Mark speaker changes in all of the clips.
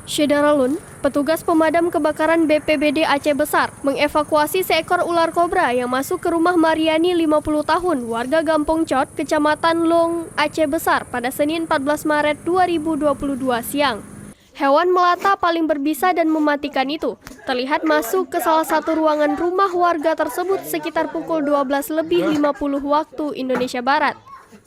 Speaker 1: Syedaralun, petugas pemadam kebakaran BPBD Aceh Besar mengevakuasi seekor ular kobra yang masuk ke rumah Mariani 50 tahun, warga Gampong Cot, Kecamatan Long, Aceh Besar pada Senin 14 Maret 2022 siang. Hewan melata paling berbisa dan mematikan itu terlihat masuk ke salah satu ruangan rumah warga tersebut sekitar pukul 12:50 waktu Indonesia Barat.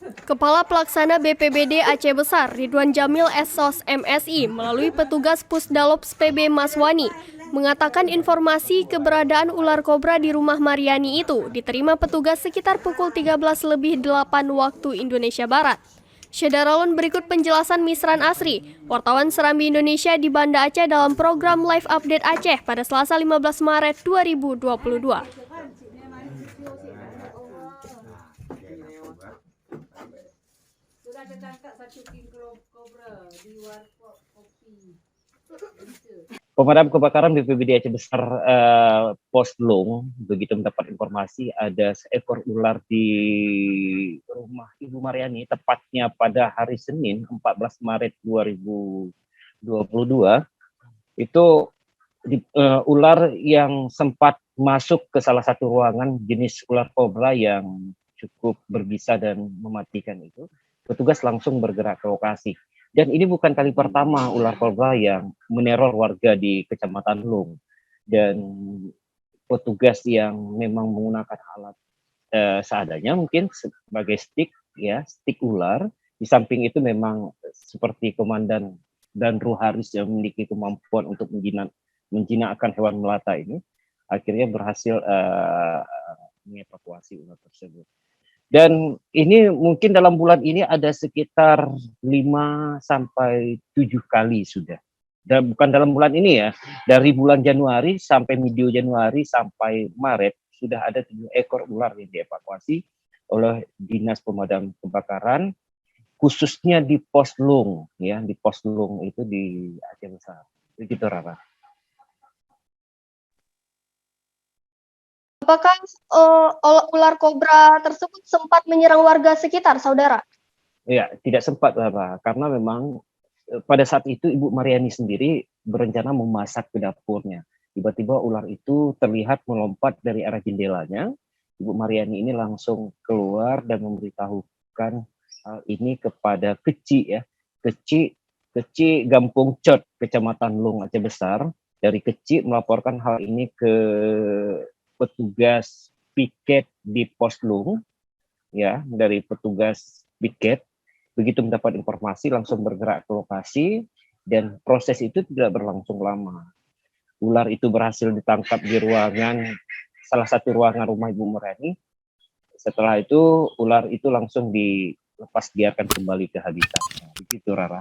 Speaker 1: Kepala Pelaksana BPBD Aceh Besar, Ridwan Jamil SOS MSI, melalui petugas Pusdalops PB Maswani, mengatakan informasi keberadaan ular kobra di rumah Mariani itu diterima petugas sekitar pukul 13:08 waktu Indonesia Barat. Syedaralun berikut penjelasan Misran Asri, wartawan Serambi Indonesia di Banda Aceh dalam program Live Update Aceh pada Selasa 15 Maret 2022.
Speaker 2: Sudah tertangkap 1 kilo kobra di warkop kopi.
Speaker 3: Pemadam kebakaran BPBD Aceh Besar Pos Long begitu mendapat informasi ada seekor ular di rumah Ibu Mariani tepatnya pada hari Senin 14 Maret 2022 itu ular yang sempat masuk ke salah satu ruangan jenis ular kobra yang cukup berbisa dan mematikan itu. Petugas langsung bergerak ke lokasi. Dan ini bukan kali pertama ular kobra yang meneror warga di Kecamatan Long. Dan petugas yang memang menggunakan alat seadanya mungkin sebagai stick ular. Di samping itu memang seperti Komandan dan Ruharis yang memiliki kemampuan untuk menjinakkan hewan melata ini, akhirnya berhasil mengevakuasi ular tersebut. Dan ini mungkin dalam bulan ini ada sekitar 5 sampai 7 kali sudah. Dan bukan dalam bulan ini ya, dari bulan Januari sampai medio Januari sampai Maret sudah ada 7 ekor ular yang dievakuasi oleh Dinas Pemadam Kebakaran, khususnya di Pos Long ya, di Pos Long itu di Aceh Besar. Begitu Rara.
Speaker 1: Apakah ular kobra tersebut sempat menyerang warga sekitar, saudara?
Speaker 3: Ya, tidak sempat, Pak, karena memang pada saat itu Ibu Mariani sendiri berencana memasak ke dapurnya. Tiba-tiba ular itu terlihat melompat dari arah jendelanya. Ibu Mariani ini langsung keluar dan memberitahukan hal ini kepada Keci ya. Keci Gampong Cot, Kecamatan Long, Aceh Besar. Dari Keci melaporkan hal ini ke petugas piket di Pos Long ya, dari petugas piket. Begitu mendapat informasi langsung bergerak ke lokasi dan proses itu tidak berlangsung lama. Ular itu berhasil ditangkap di salah satu ruangan rumah Ibu Mariani. Setelah itu ular itu langsung dilepas biarkan kembali ke habitatnya. Begitu Rara.